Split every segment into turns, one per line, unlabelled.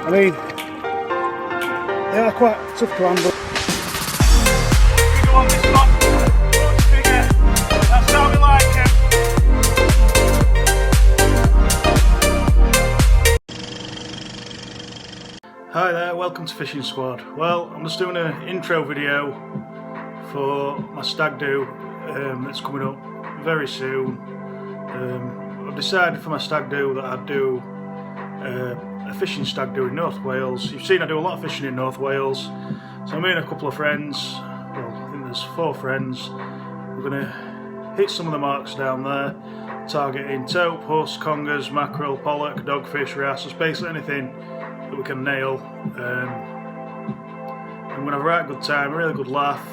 I mean, they are quite tough to handle.
That's how we like it. Hi there, welcome to Fishing Squad. Well, I'm just doing an intro video for my stag do that's coming up very soon. I've decided for my stag do that I'd do a fishing stag do in North Wales. You've seen I do a lot of fishing in North Wales, so me and a couple of friends, well I think there's 4 friends, we're going to hit some of the marks down there, targeting taupe, husk, congers, mackerel, pollock, dogfish, wrasse, just basically anything that we can nail. I'm going to have a right good time, a really good laugh.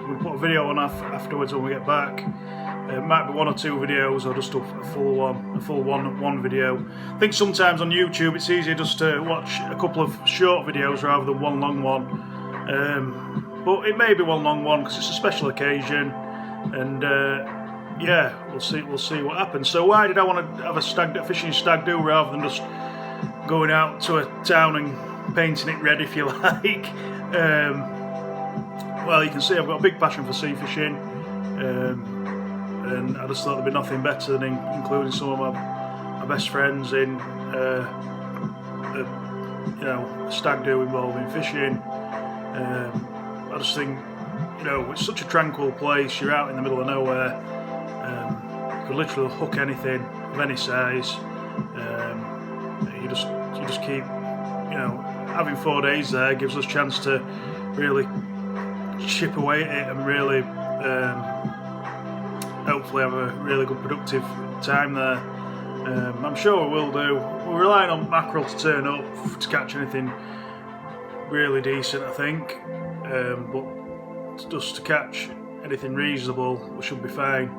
We'll put a video on afterwards when we get back. It might be 1 or 2 videos or just a full one video. I think sometimes on YouTube it's easier just to watch a couple of short videos rather than one long one. But it may be one long one because it's a special occasion, and yeah, we'll see what happens. So why did I want to have a fishing stag do rather than just going out to a town and painting it red, if you like? Well, you can see I've got a big passion for sea fishing, and I just thought there'd be nothing better than including some of my best friends in a stag do involving fishing. I just think, it's such a tranquil place. You're out in the middle of nowhere. You could literally hook anything of any size. You just keep, having 4 days there gives us a chance to really chip away at it and really hopefully have a really good productive time there. I'm sure we will do. We're relying on mackerel to turn up to catch anything really decent, I think, but just to catch anything reasonable we should be fine.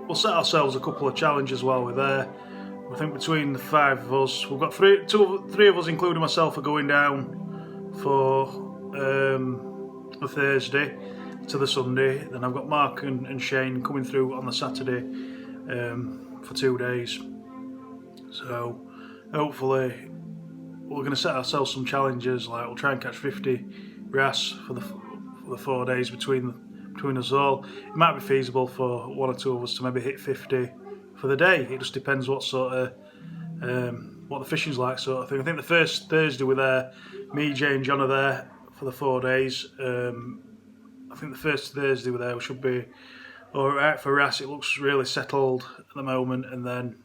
We'll set ourselves a couple of challenges while we're there. I think between the 5 of us, we've got 3 of us, including myself, are going down for the Thursday to the Sunday. Then I've got Mark and Shane coming through on the Saturday for 2 days. So hopefully we're going to set ourselves some challenges, like we'll try and catch 50 wrasse for the 4 days between us all. It might be feasible for 1 or 2 of us to maybe hit 50 for the day. It just depends what sort of what the fishing's like, sort of thing. I think the first Thursday we're there, me, Jay and John are there for the 4 days. I think the first Thursday we're there, we should be alright for wrasse. It looks really settled at the moment, and then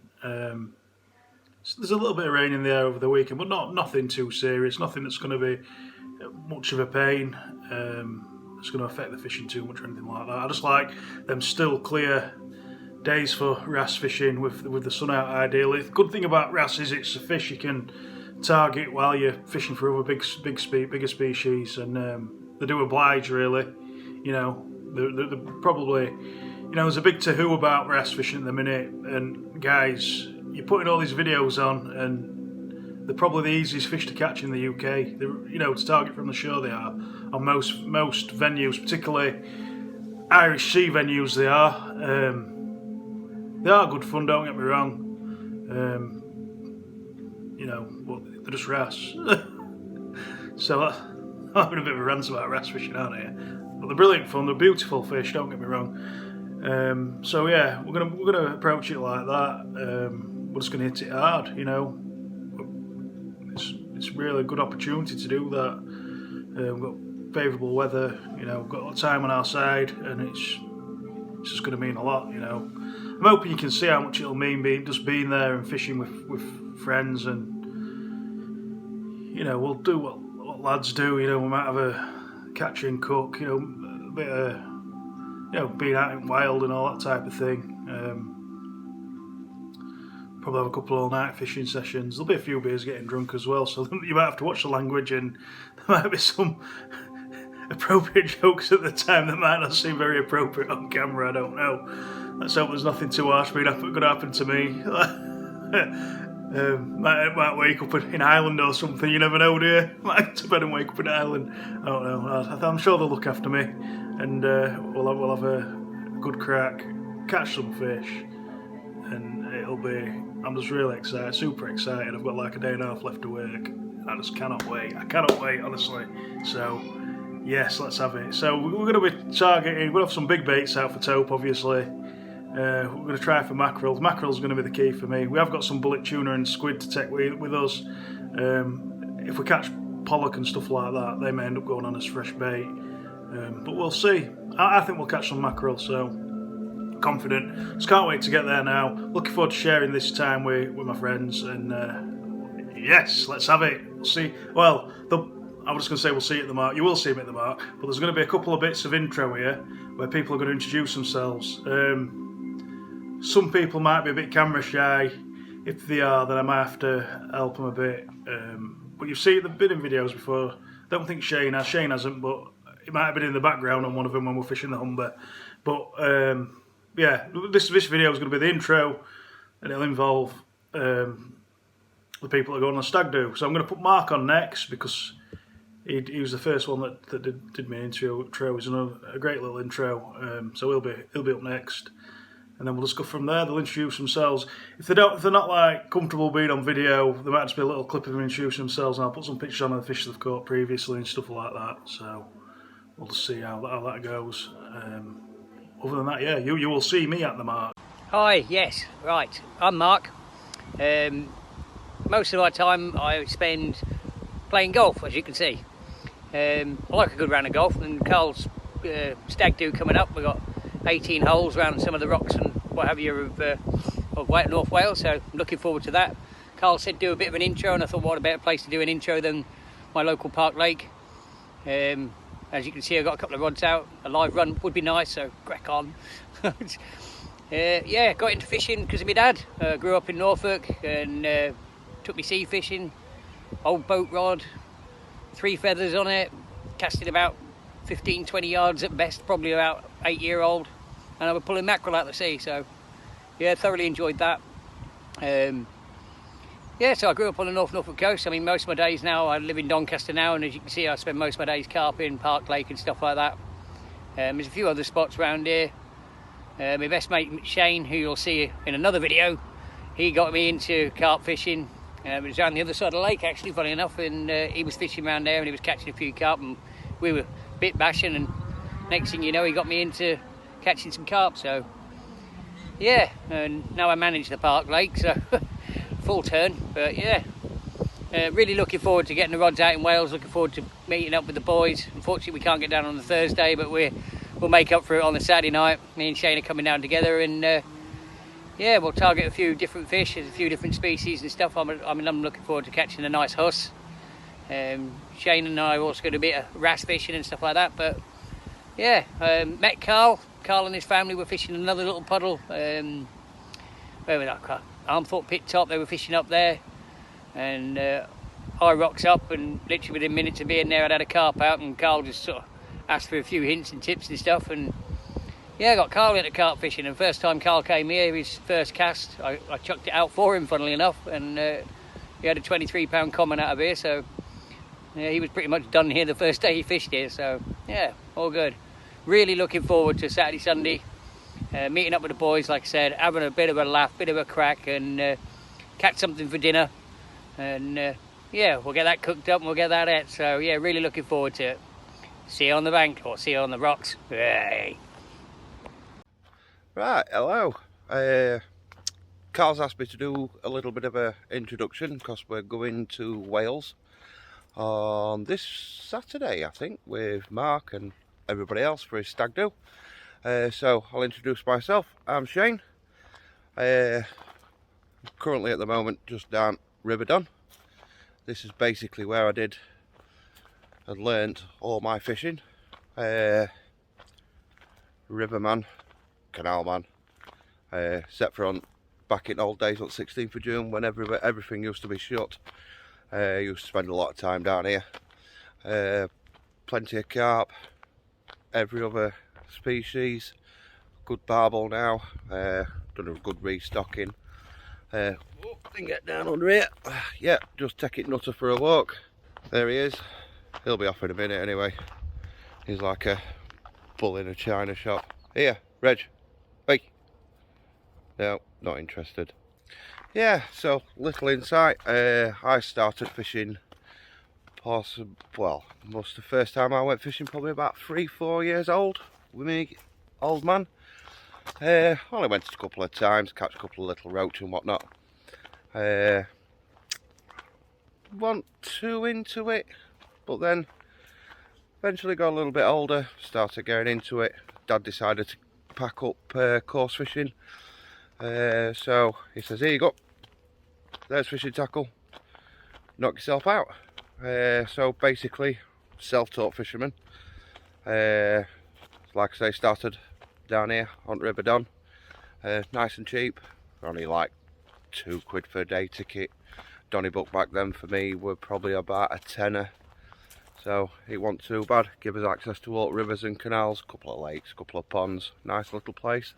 there's a little bit of rain in the air over the weekend, but nothing too serious, nothing that's going to be much of a pain. It's going to affect the fishing too much or anything like that. I just like them still clear days for wrasse fishing with the sun out, ideally. The good thing about wrasse is it's a fish you can target while you're fishing for other bigger species, and they do oblige, really. They're probably, there's a big to-who about wrasse fishing at the minute, and guys, you're putting all these videos on, and they're probably the easiest fish to catch in the UK. They're, to target from the shore, they are on most venues, particularly Irish sea venues. They are. They are good fun, don't get me wrong. But they're just wrasse. So I'm having a bit of a rant about wrasse fishing, aren't I? But they're brilliant fun. They're beautiful fish, don't get me wrong. So yeah, we're gonna approach it like that. We're just gonna hit it hard. It's really a good opportunity to do that. We've got favourable weather. We've got a lot of time on our side, and it's just going to mean a lot. I'm hoping you can see how much it'll mean just being there and fishing with friends, and we'll do what lads do. We might have a catch and cook, a bit of being out in wild and all that type of thing. Probably have a couple of all-night fishing sessions. There'll be a few beers getting drunk as well, so you might have to watch the language, and there might be some appropriate jokes at the time that might not seem very appropriate on camera. I don't know. Let's hope there's nothing too harsh going to happen to me. Might wake up in Ireland or something. You never know, do you? Might go to bed and wake up in Ireland. I don't know. I'm sure they'll look after me, and we'll have a good crack, catch some fish, and it'll be I'm just really excited, super excited. I've got like a day and a half left to work. I just cannot wait. I cannot wait, honestly. So, yes, let's have it. So we're going to be targeting, we'll have some big baits out for taupe, obviously. We're going to try for mackerel. Mackerel's going to be the key for me. We have got some bullet tuna and squid to take with us. If we catch pollock and stuff like that, they may end up going on as fresh bait. But we'll see. I think we'll catch some mackerel, so confident. Just can't wait to get there now. Looking forward to sharing this time with my friends. And yes, let's have it. We'll see. Well, I was just going to say we'll see it at the mark. You will see me at the mark. But there's going to be a couple of bits of intro here where people are going to introduce themselves. Some people might be a bit camera shy. If they are, then I might have to help them a bit. But you've seen the bidding videos before. I don't think Shane has. Shane hasn't, but it might have been in the background on one of them when we're fishing the Humber. But yeah, this video is going to be the intro, and it'll involve the people that go on the stag do. So I'm going to put Mark on next because he was the first one that did my intro. He's done a great little intro. So he'll be up next. And then we'll just go from there. They'll introduce themselves. If they're not like comfortable being on video, there might just be a little clip of them introducing themselves, and I'll put some pictures on of the fish they've caught previously and stuff like that. So we'll just see how that goes. Other than that, yeah, you will see me at the mark.
Hi, yes, right. I'm Mark. Most of my time I spend playing golf, as you can see. I like a good round of golf, and Carl's stag do coming up. We've got 18 holes around some of the rocks and what have you of North Wales, so I'm looking forward to that. Carl said do a bit of an intro, and I thought what a better place to do an intro than my local park lake. As you can see, I've got a couple of rods out. A live run would be nice, so crack on. Yeah, got into fishing because of my dad. Grew up in Norfolk and took me sea fishing. Old boat rod, 3 feathers on it, casted about 15-20 yards at best, probably about 8-year-old, and I was pulling mackerel out of the sea, so yeah, thoroughly enjoyed that. Yeah, so I grew up on the North Norfolk coast. I mean, most of my days now, I live in Doncaster now, and as you can see, I spend most of my days carping, Park Lake and stuff like that. There's a few other spots around here. My best mate Shane, who you'll see in another video, he got me into carp fishing. It was down the other side of the lake, actually, funny enough, and he was fishing around there and he was catching a few carp, and we were bit bashing, and next thing you know, he got me into catching some carp. So yeah, and now I manage the Park Lake, so full turn. But yeah, really looking forward to getting the rods out in Wales. Looking forward to meeting up with the boys. Unfortunately, we can't get down on the Thursday, but we'll make up for it on the Saturday night. Me and Shane are coming down together, and yeah, we'll target a few different fish. There's a few different species and stuff. I'm looking forward to catching a nice huss. Shane and I are also going to be wrasse fishing and stuff like that. But yeah, met Carl and his family were fishing another little puddle. Where was that? Armthorpe Pit Top. They were fishing up there, and I rocks up, and literally within minutes of being there, I'd had a carp out, and Carl just sort of asked for a few hints and tips and stuff, and yeah, I got Carl into carp fishing. And first time Carl came here, his first cast, I chucked it out for him, funnily enough, and he had a 23-pound common out of here, so yeah, he was pretty much done here the first day he fished here. So yeah, all good. Really looking forward to Saturday, Sunday, meeting up with the boys, like I said, having a bit of a laugh, bit of a crack, and catch something for dinner, and yeah, we'll get that cooked up and we'll get that out. So yeah, really looking forward to it. See you on the bank, or see you on the rocks. Hey.
Right, hello. Carl's asked me to do a little bit of an introduction because we're going to Wales on this Saturday, I think, with Mark and everybody else for his stag do. So I'll introduce myself. I'm Shane. Currently at the moment just down Riverdun. This is basically where I did and learnt all my fishing. Riverman, canal man, except for on back in old days on 16th of June when everything used to be shut. Used to spend a lot of time down here. Plenty of carp, every other species, good barbel now, done a good restocking. Can get down under here. Yeah, just take it Nutter for a walk. There he is. He'll be off in a minute anyway. He's like a bull in a china shop. Here, Reg. Hey. No, not interested. yeah, so little insight. I started fishing well, most the first time I went fishing probably about 3-4 years old with me old man. Only went a couple of times, catch a couple of little roach and whatnot. Wasn't too into it, but then eventually got a little bit older, started getting into it. Dad decided to pack up course fishing, so he says, here you go, there's fishing tackle, knock yourself out. So basically self-taught fisherman. Like I say, started down here on River Don, nice and cheap, only like £2 for a day ticket. Donnybrook back then for me were probably about a tenner, so it wasn't too bad. Give us access to all rivers and canals, couple of lakes, couple of ponds, nice little place.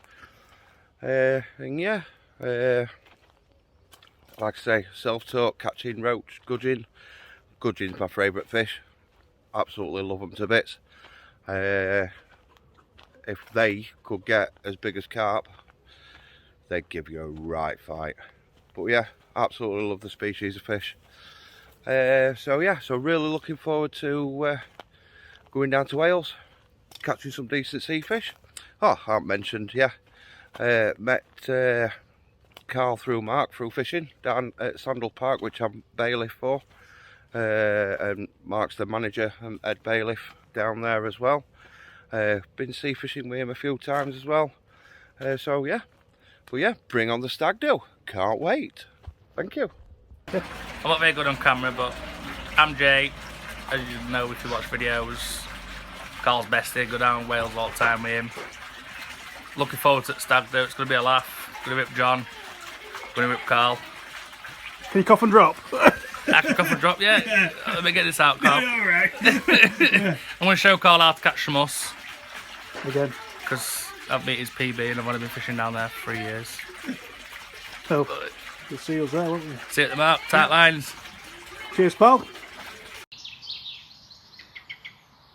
And yeah, like I say, self-taught, catching roach, gudgeon. Gudgeon's my favourite fish, absolutely love them to bits. If they could get as big as carp, they'd give you a right fight. But yeah, absolutely love the species of fish. So yeah, so really looking forward to going down to Wales, catching some decent sea fish. Oh, I haven't mentioned, yeah, met Carl through Mark through fishing down at Sandal Park, which I'm bailiff for. And Mark's the manager and head bailiff down there as well. Been sea fishing with him a few times as well. So yeah, but yeah, bring on the stag do. Can't wait. Thank you.
I'm not very good on camera, but I'm Jay. As you know if you watch videos, Carl's bestie, go down Wales all the time with him. Looking forward to the stag do. It's going to be a laugh. Going to rip John, going to rip Carl.
Can you cough and drop?
I can cough and drop, yeah. Let me get this out, Carl.
Yeah, all right.
I'm going to show Carl how to catch some us,
Again.
because I've beat his PB and I've only been fishing down there for 3 years.
So, you'll see us there, won't you?
See you at the mark, tight lines.
Cheers, pal.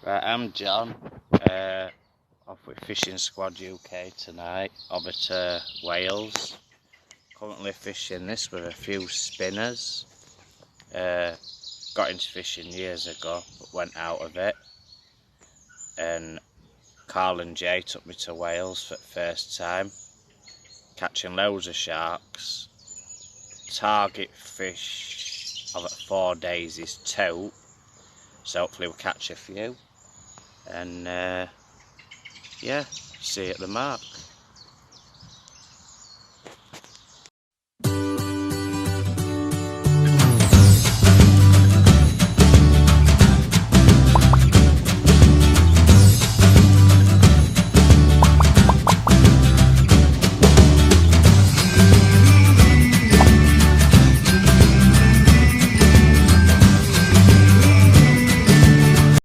Right, I'm John, off with Fishing Squad UK tonight, over to Wales. Currently fishing this with a few spinners. Got into fishing years ago, but went out of it. And Carl and Jay took me to Wales for the first time, catching loads of sharks. Target fish of 4 days is 2, so hopefully we'll catch a few. And yeah, see you at the mark.